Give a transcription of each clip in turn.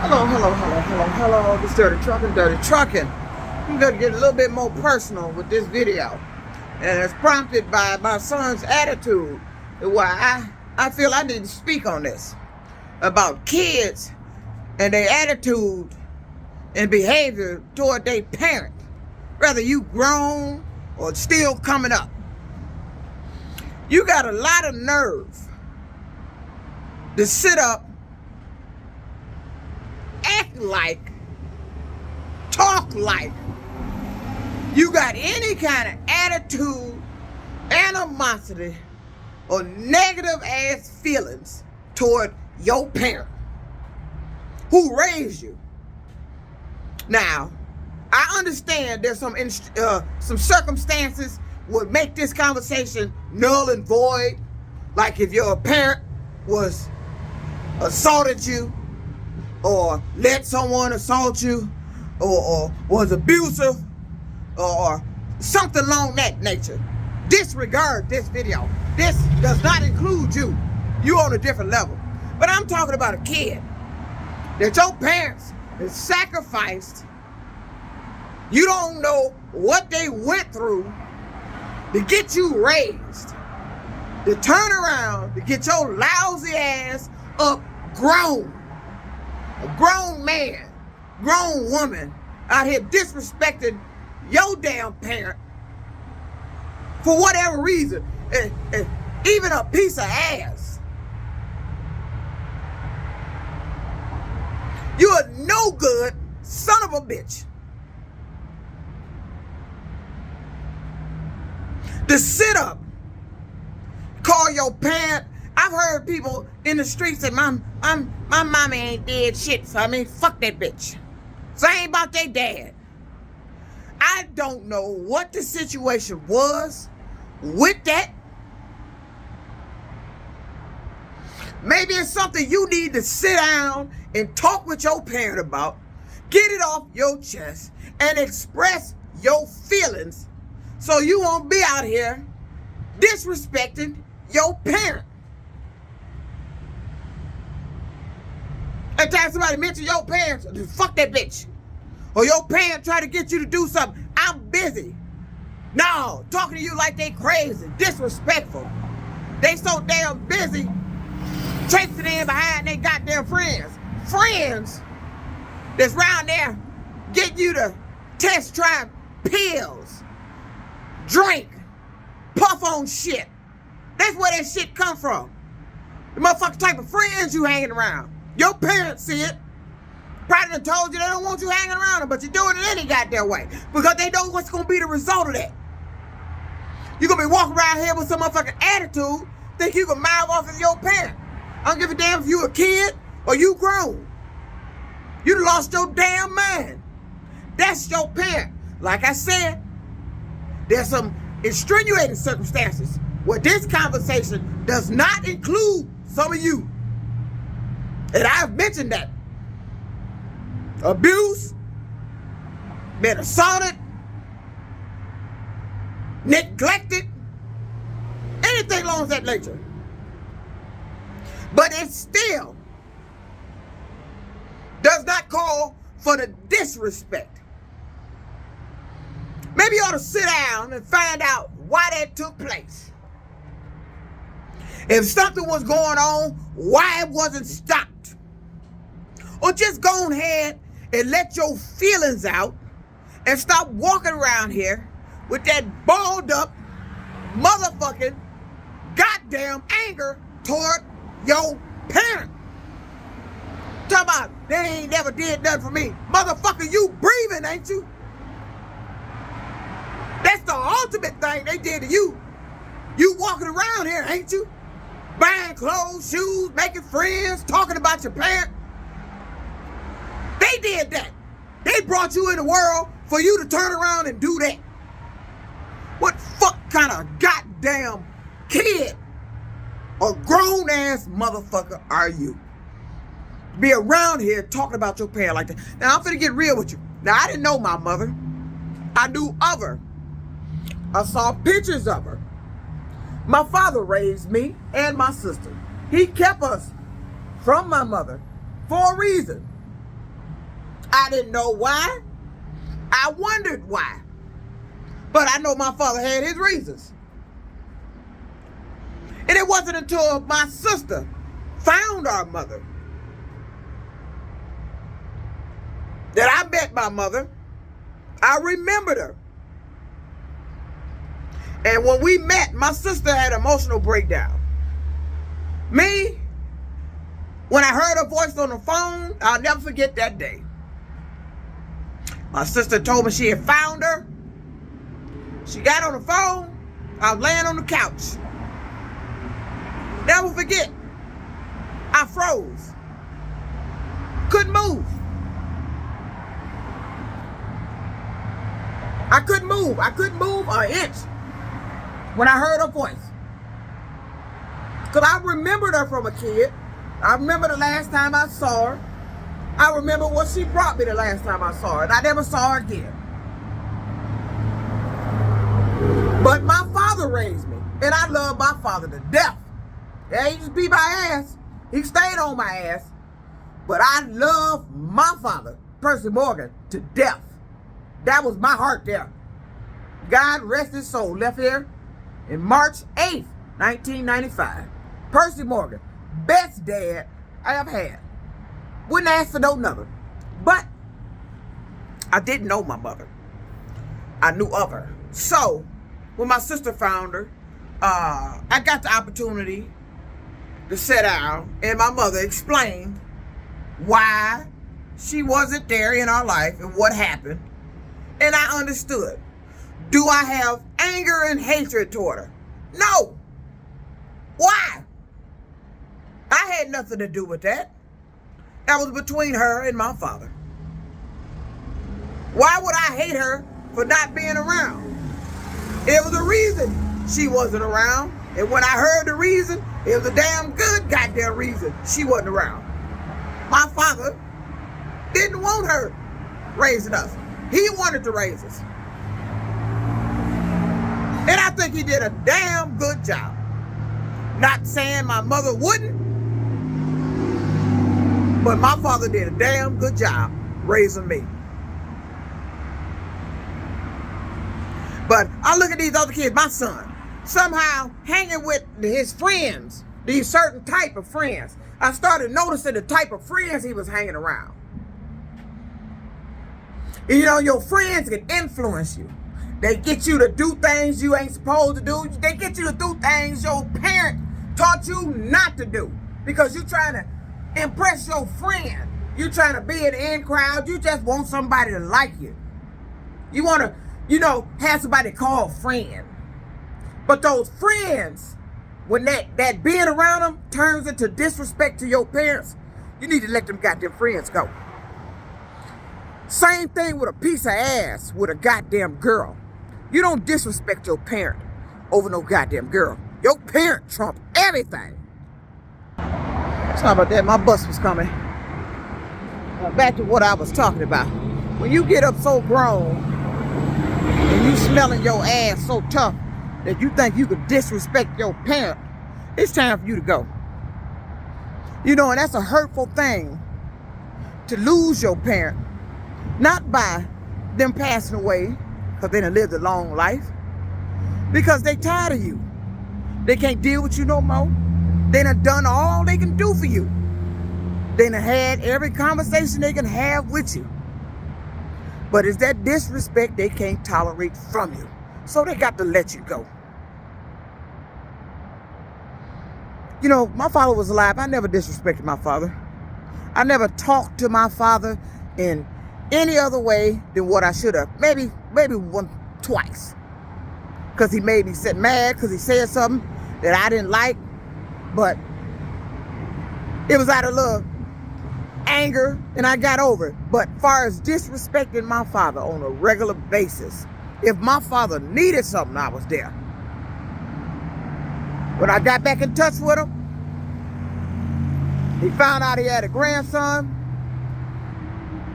Hello. This Dirty Trucking. I'm going to get a little bit more personal with this video. And it's prompted by my son's attitude. Why I feel I need to speak on this. About kids and their attitude and behavior toward their parent. Whether you grown or still coming up. You got a lot of nerve to sit up, act like, talk like you got any kind of attitude, animosity, or negative ass feelings toward your parent who raised you. Now, I understand there's some circumstances would make this conversation null and void, like if your parent was assaulted you, or let someone assault you, or was abusive, or something along that nature. Disregard this video. This does not include you. You on a different level. But I'm talking about a kid that your parents have sacrificed. You don't know what they went through to get you raised, to turn around, to get your lousy ass up grown. A grown man, grown woman out here disrespecting your damn parent for whatever reason, and even a piece of ass. You're a no good son of a bitch. To sit up, call your parent. I've heard people in the streets say, my mama ain't did shit, so I mean, fuck that bitch. So I ain't about their dad. I don't know what the situation was with that. Maybe it's something you need to sit down and talk with your parent about, get it off your chest, and express your feelings so you won't be out here disrespecting your parent. Every time somebody mention your parents, fuck that bitch. Or your parent try to get you to do something, I'm busy. No, talking to you like they crazy, disrespectful. They so damn busy chasing in behind their goddamn friends. Friends that's around there getting you to test drive pills, drink, puff on shit. That's where that shit come from. The motherfucking type of friends you hanging around. Your parents see it. Probably done told you they don't want you hanging around them, but you're doing it any goddamn way. Because they know what's going to be the result of that. You're going to be walking around here with some motherfucking attitude, think you can mouth off of your parent. I don't give a damn if you a kid or you grown. You done lost your damn mind. That's your parent. Like I said, there's some extenuating circumstances where this conversation does not include some of you. And I've mentioned that. Abuse, been assaulted, neglected, anything along that nature. But it still does not call for the disrespect. Maybe you ought to sit down and find out why that took place. If something was going on, why it wasn't stopped. Or just go ahead and let your feelings out and stop walking around here with that balled up motherfucking goddamn anger toward your parent. Talk about they ain't never did nothing for me. Motherfucker, you breathing, ain't you? That's the ultimate thing they did to you. You walking around here, ain't you? Buying clothes, shoes, making friends, talking about your parent. They did that. They brought you in the world for you to turn around and do that. What fuck kind of goddamn kid or grown ass motherfucker are you? Be around here talking about your parent like that. Now I'm finna get real with you. Now I didn't know my mother. I knew of her. I saw pictures of her. My father raised me and my sister. He kept us from my mother for a reason. I didn't know why. I wondered why. But I know my father had his reasons. And it wasn't until my sister found our mother that I met my mother. I remembered her. And when we met, my sister had an emotional breakdown. Me, when I heard her voice on the phone, I'll never forget that day. My sister told me she had found her. She got on the phone. I was laying on the couch. Never forget. I froze. Couldn't move. I couldn't move. I couldn't move an inch when I heard her voice. Because I remembered her from a kid. I remember the last time I saw her. I remember what she brought me the last time I saw her. And I never saw her again. But my father raised me. And I love my father to death. Yeah, he just beat my ass. He stayed on my ass. But I love my father, Percy Morgan, to death. That was my heart there. God rest his soul. Left here in March 8th, 1995. Percy Morgan, best dad I ever had. Wouldn't ask for no another. But I didn't know my mother. I knew of her. So when my sister found her, I got the opportunity to sit down and my mother explained why she wasn't there in our life and what happened. And I understood. Do I have anger and hatred toward her? No. Why? I had nothing to do with that. That was between her and my father. Why would I hate her for not being around? It was a reason she wasn't around. And when I heard the reason, it was a damn good goddamn reason she wasn't around. My father didn't want her raising us. He wanted to raise us. And I think he did a damn good job. Not saying my mother wouldn't, but my father did a damn good job raising me. But I look at these other kids, my son, somehow hanging with his friends, these certain type of friends. I started noticing the type of friends he was hanging around. You know, your friends can influence you. They get you to do things you ain't supposed to do. They get you to do things your parent taught you not to do. Because you're trying to impress your friend. You're trying to be in the in crowd. You just want somebody to like you. You want to, have somebody call friend. But those friends, when that being around them turns into disrespect to your parents, you need to let them goddamn friends go. Same thing with a piece of ass with a goddamn girl. You don't disrespect your parent over no goddamn girl. Your parent trump everything. Sorry about that, my bus was coming. Back to what I was talking about. When you get up so grown and you smelling your ass so tough that you think you could disrespect your parent, it's time for you to go. And that's a hurtful thing to lose your parent. Not by them passing away, because they done lived a long life. Because they tired of you. They can't deal with you no more. They done done all they can do for you. They done had every conversation they can have with you. But it's that disrespect they can't tolerate from you. So they got to let you go. My father was alive. I never disrespected my father. I never talked to my father in any other way than what I should have. Maybe twice. Because he made me sit mad because he said something that I didn't like. But it was out of love, anger, and I got over it. But far as disrespecting my father on a regular basis, if my father needed something, I was there. When I got back in touch with him, he found out he had a grandson.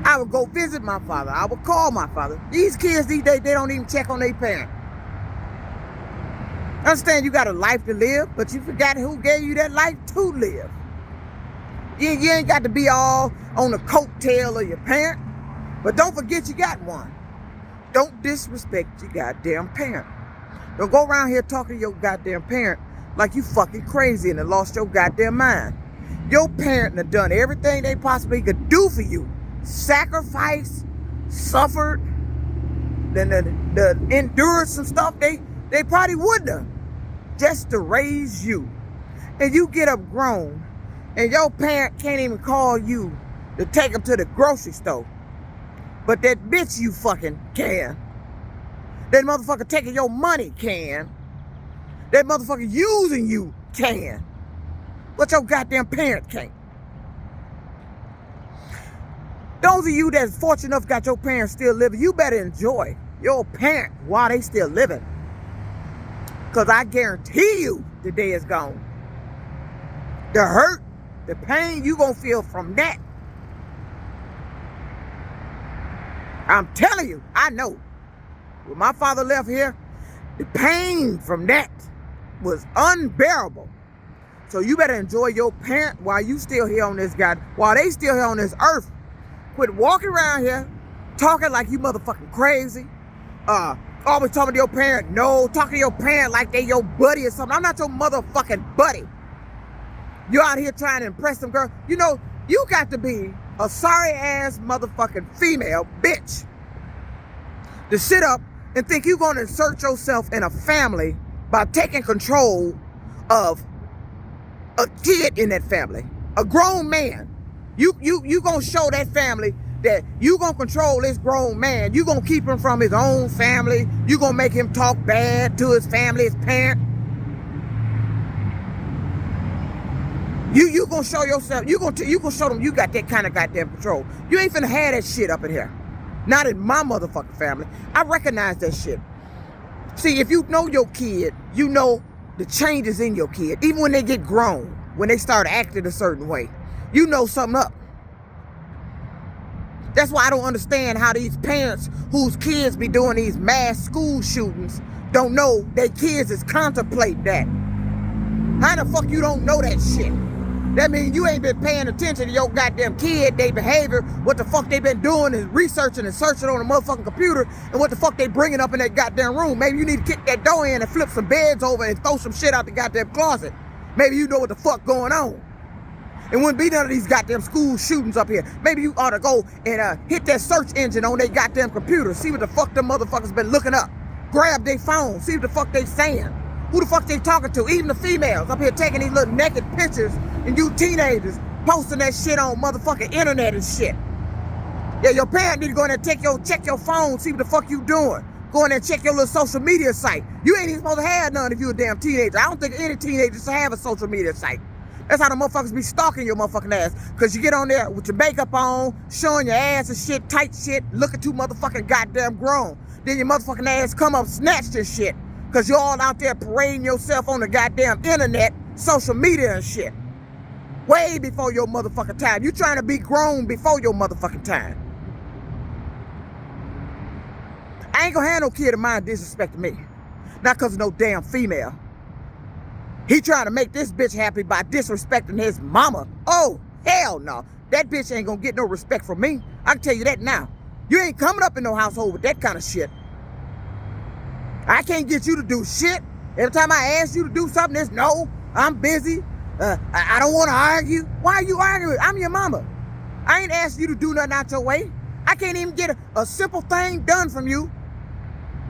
I would go visit my father. I would call my father. These kids these days, they don't even check on their parent. I understand you got a life to live, but you forgot who gave you that life to live. You ain't got to be all on the coattail of your parent. But don't forget you got one. Don't disrespect your goddamn parent. Don't go around here talking to your goddamn parent like you fucking crazy and have lost your goddamn mind. Your parent have done everything they possibly could do for you. Sacrifice, suffered, the endurance and stuff they probably wouldn't have just to raise you. And you get up grown and your parent can't even call you to take them to the grocery store. But that bitch you fucking can. That motherfucker taking your money can. That motherfucker using you can. But your goddamn parent can't. Those of you that's fortunate enough got your parents still living, you better enjoy your parent while they still living. Because I guarantee you the day is gone. The hurt, the pain you gonna feel from that. I'm telling you, I know. When my father left here, the pain from that was unbearable. So you better enjoy your parent while you still here on this while they still here on this earth. Quit walking around here talking like you motherfucking crazy. Always talking to your parent. No, talking to your parent like they your buddy or something. I'm not your motherfucking buddy. You out here trying to impress them girls. You know, you got to be a sorry ass motherfucking female bitch to sit up and think you're gonna insert yourself in a family by taking control of a kid in that family, a grown man. You gonna show that family that you gonna control this grown man. You gonna keep him from his own family. You gonna make him talk bad to his family, his parent. You gonna show yourself. You gonna show them you got that kind of goddamn control. You ain't finna have that shit up in here. Not in my motherfucking family. I recognize that shit. See, if you know your kid, you know the changes in your kid. Even when they get grown, when they start acting a certain way, you know something up. That's why I don't understand how these parents whose kids be doing these mass school shootings don't know their kids is contemplate that. How the fuck you don't know that shit? That means you ain't been paying attention to your goddamn kid, their behavior, what the fuck they been doing is researching and searching on the motherfucking computer, and what the fuck they bringing up in that goddamn room. Maybe you need to kick that door in and flip some beds over and throw some shit out the goddamn closet. Maybe you know what the fuck going on. It wouldn't be none of these goddamn school shootings up here. Maybe you ought to go and hit that search engine on their goddamn computer, see what the fuck them motherfuckers been looking up. Grab their phone, see what the fuck they saying. Who the fuck they talking to? Even the females up here taking these little naked pictures, and you teenagers posting that shit on motherfucking internet and shit. Yeah, your parent need to go in there and check your phone, see what the fuck you doing. Go in there and check your little social media site. You ain't even supposed to have none if you a damn teenager. I don't think any teenager should have a social media site. That's how the motherfuckers be stalking your motherfucking ass. Cause you get on there with your makeup on, showing your ass and shit, tight shit, looking too motherfucking goddamn grown. Then your motherfucking ass come up, snatch this shit. Cause you're all out there parading yourself on the goddamn internet, social media and shit. Way before your motherfucking time. You trying to be grown before your motherfucking time. I ain't gonna have no kid of mine disrespecting me. Not cause of no damn female. He trying to make this bitch happy by disrespecting his mama. Oh, hell no. That bitch ain't gonna get no respect from me. I can tell you that now. You ain't coming up in no household with that kind of shit. I can't get you to do shit. Every time I ask you to do something, it's no, I'm busy. I don't want to argue. Why are you arguing? I'm your mama. I ain't asked you to do nothing out your way. I can't even get a simple thing done from you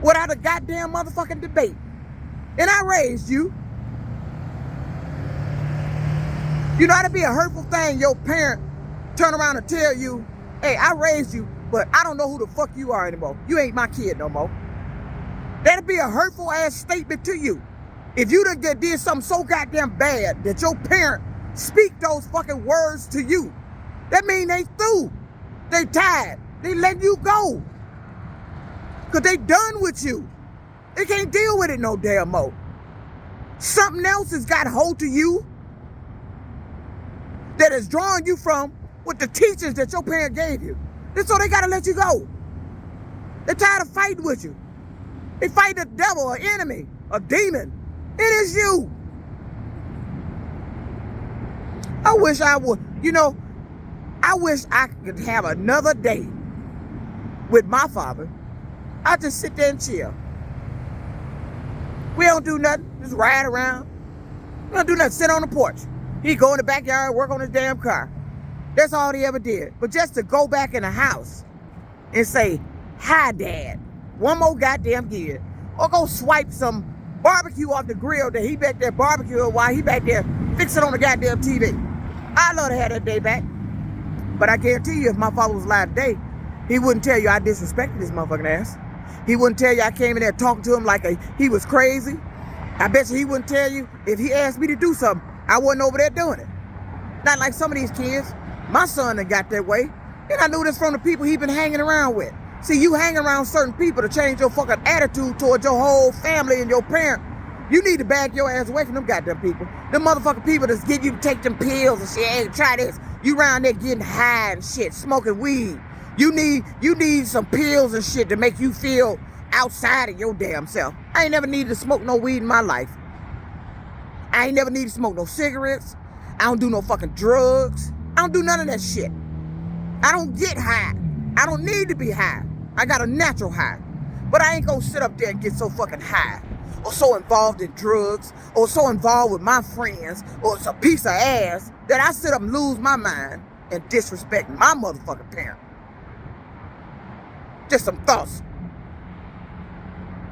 without a goddamn motherfucking debate. And I raised you. You know, that'd be a hurtful thing. Your parent turn around and tell you, hey, I raised you, but I don't know who the fuck you are anymore. You ain't my kid no more. That'd be a hurtful ass statement to you. If you done did something so goddamn bad that your parent speak those fucking words to you, that mean they through. They tired. They letting you go. Cause they done with you. They can't deal with it no damn more. Something else has got hold to you that is drawing you from what the teachings that your parent gave you. And so they gotta let you go. They're tired of fighting with you. They fight the devil, an enemy, a demon. It is you. I wish I would, I wish I could have another day with my father, I just sit there and chill. We don't do nothing, just ride around. We don't do nothing, sit on the porch. He'd go in the backyard, work on his damn car. That's all he ever did. But just to go back in the house and say, hi, Dad, one more goddamn year. Or go swipe some barbecue off the grill that he back there barbecuing while he back there fixing on the goddamn TV. I'd love to have that day back. But I guarantee you, if my father was alive today, he wouldn't tell you I disrespected his motherfucking ass. He wouldn't tell you I came in there talking to him like he was crazy. I bet you he wouldn't tell you if he asked me to do something, I wasn't over there doing it. Not like some of these kids. My son done got that way. And I knew this from the people he been hanging around with. See, you hang around certain people to change your fucking attitude towards your whole family and your parent. You need to back your ass away from them goddamn people. Them motherfucking people that's getting you to take them pills and shit. Hey, try this. You around there getting high and shit, smoking weed. You need some pills and shit to make you feel outside of your damn self. I ain't never needed to smoke no weed in my life. I ain't never needed to smoke no cigarettes. I don't do no fucking drugs. I don't do none of that shit. I don't get high. I don't need to be high. I got a natural high. But I ain't gonna sit up there and get so fucking high, or so involved in drugs, or so involved with my friends, or it's a piece of ass that I sit up and lose my mind and disrespect my motherfucking parent. Just some thoughts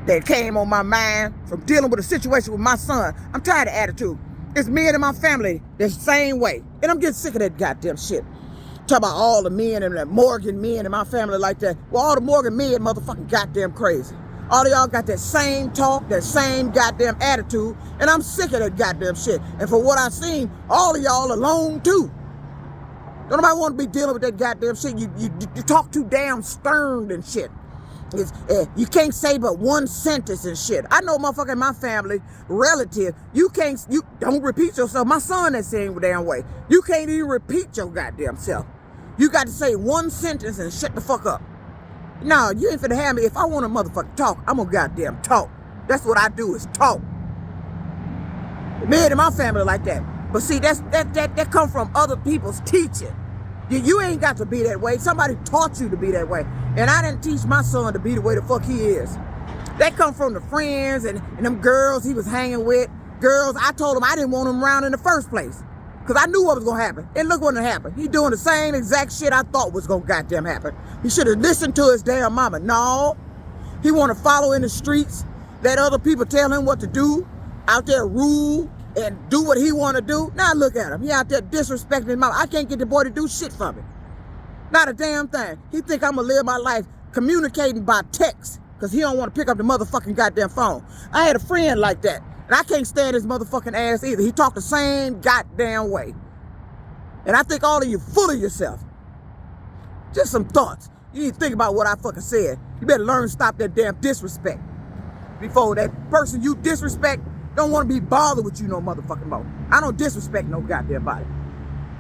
that came on my mind from dealing with a situation with my son. I'm tired of attitude. It's me and my family the same way. And I'm getting sick of that goddamn shit. Talk about all the men and the Morgan men in my family like that. Well, all the Morgan men motherfucking goddamn crazy. All of y'all got that same talk, that same goddamn attitude, and I'm sick of that goddamn shit. And for what I've seen, all of y'all alone too. Don't nobody want to be dealing with that goddamn shit. You talk too damn stern and shit. You can't say but one sentence and shit. I know motherfucking my family, relative, you don't repeat yourself. My son that same damn way. You can't even repeat your goddamn self. You got to say one sentence and shut the fuck up. No, you ain't finna have me. If I want to motherfucking talk, I'm gonna goddamn talk. That's what I do is talk. Me and my family like that. But see, that come from other people's teaching. You ain't got to be that way. Somebody taught you to be that way. And I didn't teach my son to be the way the fuck he is. That come from the friends and them girls he was hanging with. Girls, I told him I didn't want him around in the first place. Because I knew what was going to happen. And look what happened. He doing the same exact shit I thought was going to goddamn happen. He should have listened to his damn mama. No. He want to follow in the streets. Let other people tell him what to do. Out there rule and do what he want to do. Now look at him. He out there disrespecting his mama. I can't get the boy to do shit for me. Not a damn thing. He think I'm going to live my life communicating by text. Because he don't want to pick up the motherfucking goddamn phone. I had a friend like that. And I can't stand his motherfucking ass either. He talked the same goddamn way. And I think all of you full of yourself. Just some thoughts. You need to think about what I fucking said. You better learn to stop that damn disrespect. Before that person you disrespect don't want to be bothered with you no motherfucking more. I don't disrespect no goddamn body.